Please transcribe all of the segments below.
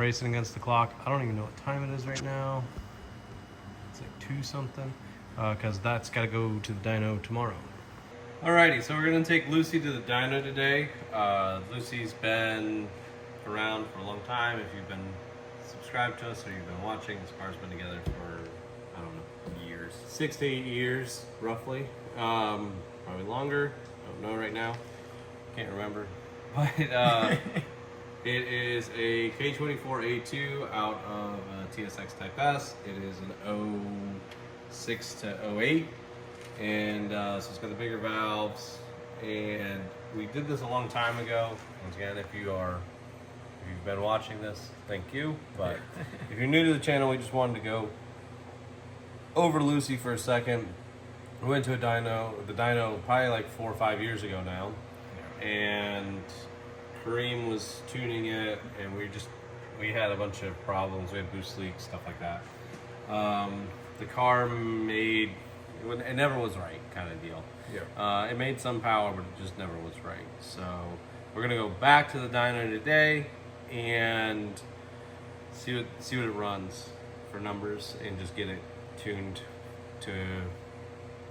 racing against the clock. I don't even know what time it is right now. It's like 2 something, because that's got to go to the dyno tomorrow. Alrighty, so we're gonna take Lucy to the dyno today. Lucy's been around for a long time. If you've been subscribed to us or you've been watching, this car's been together for, I don't know, years. 6 to 8 years, roughly. Probably longer, don't know right now. Can't remember. But it is a K24 E30 out of TSX Type S. It is an 06 to 08. And so it's got the bigger valves, and we did this a long time ago. Once again, if you've been watching this, thank you. But if you're new to the channel, we just wanted to go over Lucy for a second. We went to the dyno probably like 4 or 5 years ago now, and Kareem was tuning it, and we had a bunch of problems. We had boost leaks, stuff like that. The car it never was right, kind of deal. Yeah. It made some power, but it just never was right. So we're gonna go back to the dyno today and see what it runs for numbers, and just get it tuned to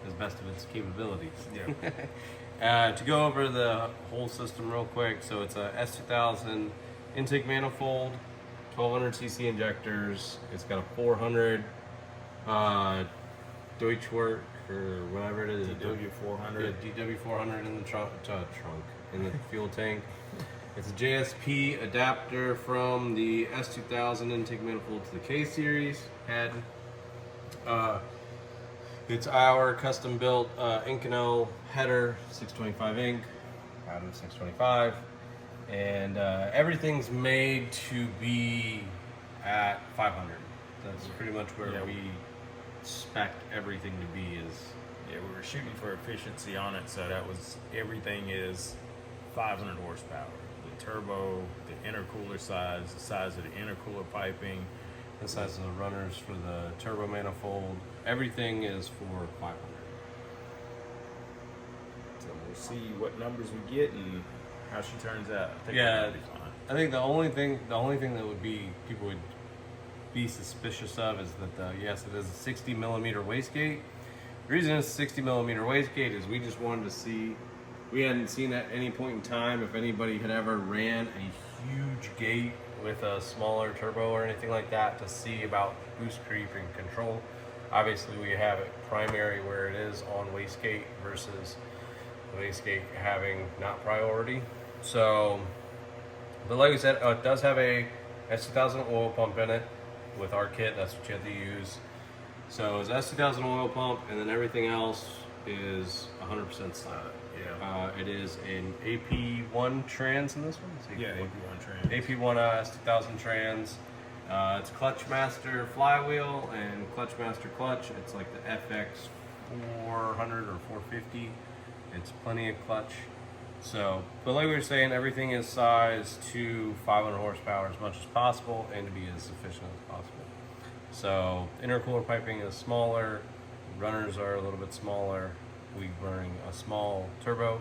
as best of its capabilities. Yeah. To go over the whole system real quick, so it's a S2000 intake manifold, 1200cc injectors. It's got a 400 Deutschwerk or whatever it is. DW400. Yeah, DW400 in the trunk, in the fuel tank. It's a JSP adapter from the S2000 intake manifold to the K series head. It's our custom built Inconel header, 625 ink, out of 625. And everything's made to be at 500. That's pretty much where we spec everything to be. We were shooting for efficiency on it, so everything is 500 horsepower. The turbo, the intercooler size, the size of the intercooler piping, the size of the runners for the turbo manifold, everything is for 500. So we'll see what numbers we get and how she turns out. I think the only thing that would be people would be suspicious of is that yes, it is a 60 millimeter wastegate. The reason it's a 60 millimeter wastegate is we just wanted to see, we hadn't seen at any point in time if anybody had ever ran a huge gate with a smaller turbo or anything like that, to see about boost creep and control. Obviously we have it primary where it is on wastegate versus the wastegate having not priority. So, but like we said, it does have a S2000 oil pump in it. With our kit, that's what you have to use. So it's S2000 oil pump, and then everything else is 100% silent. It is an AP1 trans in this one. AP1 trans. AP1 S2000 trans. It's Clutchmaster flywheel and Clutchmaster clutch. It's like the FX 400 or 450. It's plenty of clutch. So, but like we were saying, everything is sized to 500 horsepower as much as possible, and to be as efficient as possible. So, intercooler piping is smaller, runners are a little bit smaller. We're running a small turbo.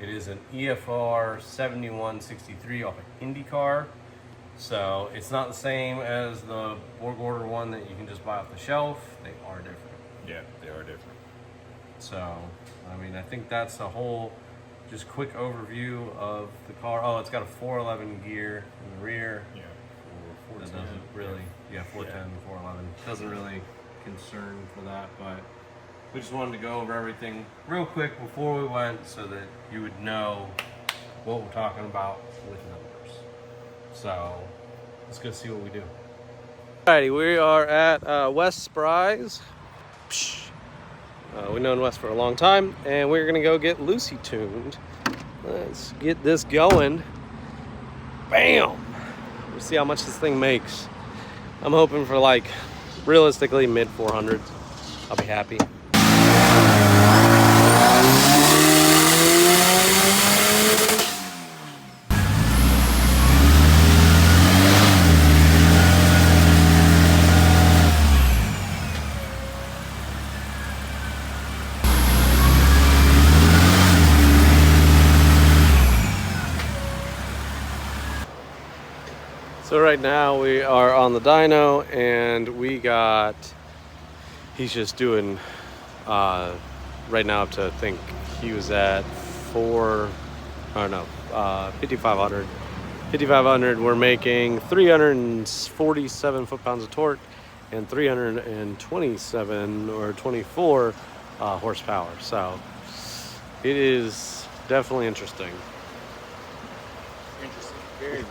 It is an EFR 7163 off of IndyCar. So, it's not the same as the Borg Order one that you can just buy off the shelf. They are different. Yeah, they are different. So, I mean, I think that's the whole just quick overview of the car. Oh, it's got a 411 gear in the rear. Yeah. That doesn't really, 410, 411. Doesn't really concern for that, but we just wanted to go over everything real quick before we went, so that you would know what we're talking about with numbers. So let's go see what we do. Alrighty, we are at West Spry's. We've known Wes for a long time, and we're gonna go get Lucy tuned. Let's get this going. Bam! We'll see how much this thing makes. I'm hoping for, like, realistically mid 400s. I'll be happy. So right now we are on the dyno, and he's just doing right now up to, I think he was at 5,500. 5,500, we're making 347 foot-pounds of torque and 327 or 24 horsepower. So it is definitely interesting. Very.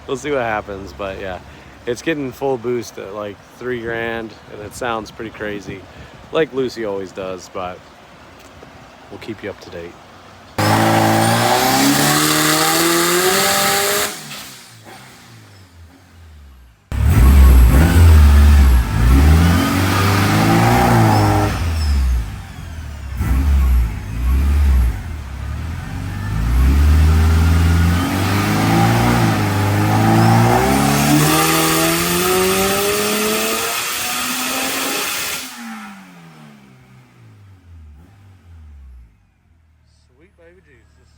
We'll see what happens, but yeah, it's getting full boost at like $3,000, and it sounds pretty crazy, like Lucy always does, but we'll keep you up to date. Sweet baby Jesus.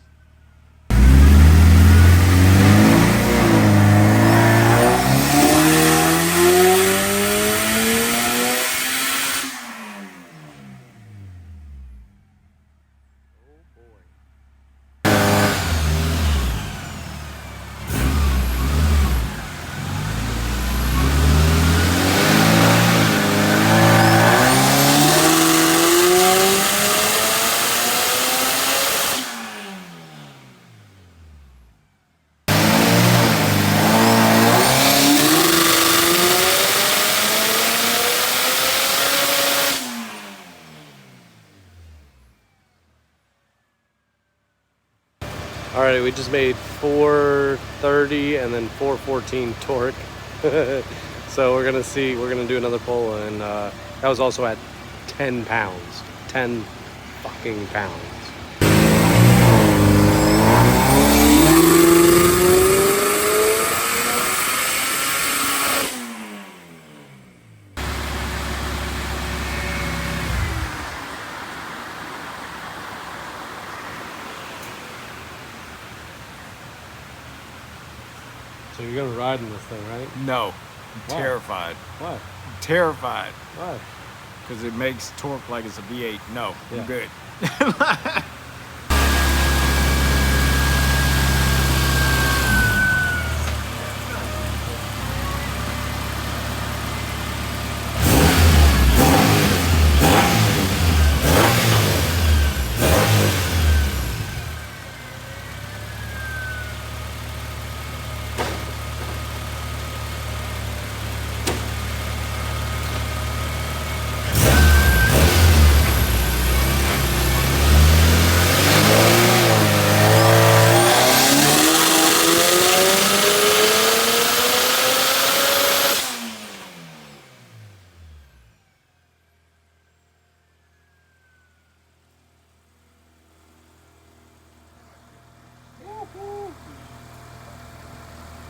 Alright, we just made 430 and then 414 torque. So we're gonna do another pull, and that was also at 10 pounds. 10 fucking pounds. So you're gonna ride in this thing, right? No, I'm Why? terrified. Why? Terrified. Why? Because it makes torque like it's a V8. No, Yeah. I'm good.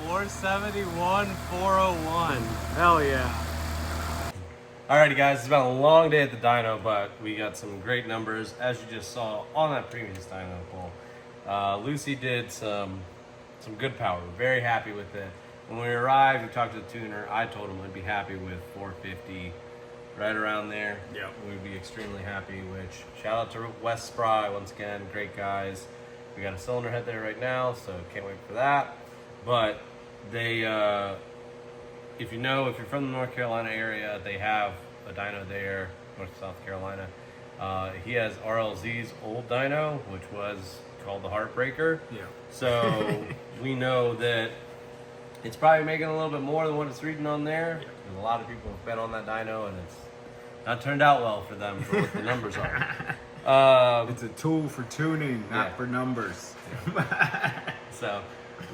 $471, $401. Hell yeah. Alrighty guys, it's been a long day at the dyno, but we got some great numbers, as you just saw on that previous dyno pull. Lucy did some good power. We're very happy with it. When we arrived, we talked to the tuner. I told him I'd be happy with 450, right around there. Yeah. We'd be extremely happy, which shout out to West Spry once again, great guys. We got a cylinder head there right now, so can't wait for that. But they, if you're from the North Carolina area, they have a dyno there, North South Carolina. He has RLZ's old dyno, which was called the Heartbreaker. Yeah. So we know that it's probably making a little bit more than what it's reading on there. Yeah. And a lot of people have been on that dyno, and it's not turned out well for them for what the numbers are. It's a tool for tuning, not Yeah. for numbers. So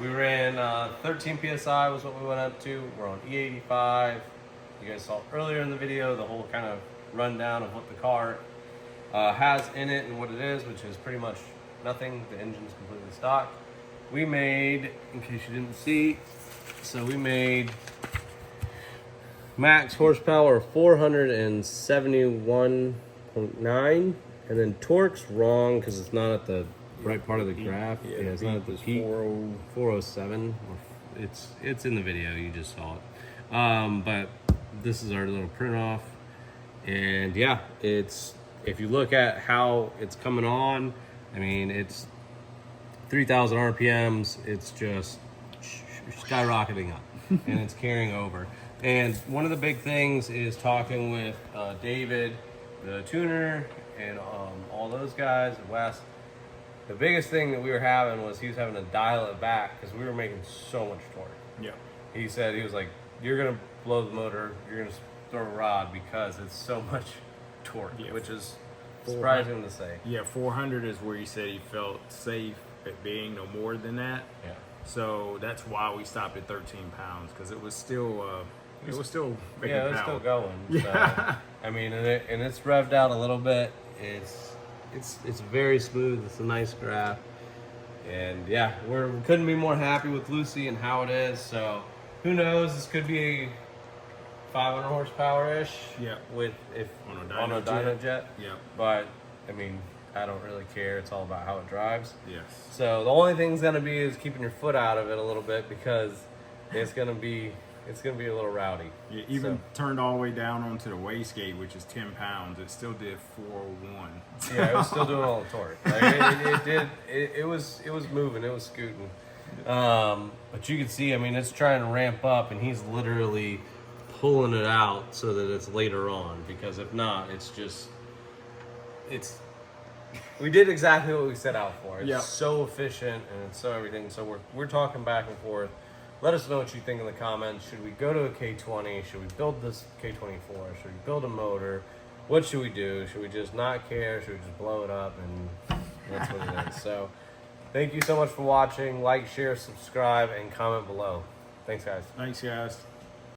we ran 13 PSI was what we went up to. We're on E85. You guys saw earlier in the video the whole kind of rundown of what the car has in it and what it is, which is pretty much nothing. The engine's completely stock. We made, in case you didn't see, so we made max horsepower of 471.9, and then torque's wrong because it's not at the right part of the graph. Yeah, It's not at the peak. 407 it's in the video. You just saw it. But this is our little print off, and yeah, it's, if you look at how it's coming on, I mean, it's 3,000 RPMs. It's just skyrocketing up, and it's carrying over. And one of the big things is talking with David, the tuner, and all those guys, Wes. The biggest thing that we were having was he was having to dial it back because we were making so much torque. Yeah. He said, he was like, you're going to blow the motor, you're going to throw a rod because it's so much torque, Yeah. which is surprising to say. Yeah, 400 is where he said he felt safe at being no more than that. Yeah. So that's why we stopped at 13 pounds, because it was still making Yeah, it's power. still going. Yeah. So, I mean, and it's revved out a little bit. It's very smooth. It's a nice graph. And yeah, we couldn't be more happy with Lucy and how it is. So who knows? This could be 500 horsepower-ish. Yeah. With if On a dyno jet. Yeah. But I mean, I don't really care. It's all about how it drives. Yes. So the only thing's gonna be is keeping your foot out of it a little bit, because it's gonna be a little rowdy. Yeah, even turned all the way down onto the wastegate, which is 10 pounds, it still did 401. Yeah, it was still doing all the torque. Like it was moving, it was scooting. But you can see, I mean, it's trying to ramp up, and he's literally pulling it out so that it's later on, because if not, we did exactly what we set out for. It's so efficient and it's so everything. So we're talking back and forth. Let us know what you think in the comments. Should we go to a K20? Should we build this K24? Should we build a motor? What should we do? Should we just not care? Should we just blow it up? And that's what it is. So thank you so much for watching. Like, share, subscribe, and comment below. Thanks, guys. Thanks, guys.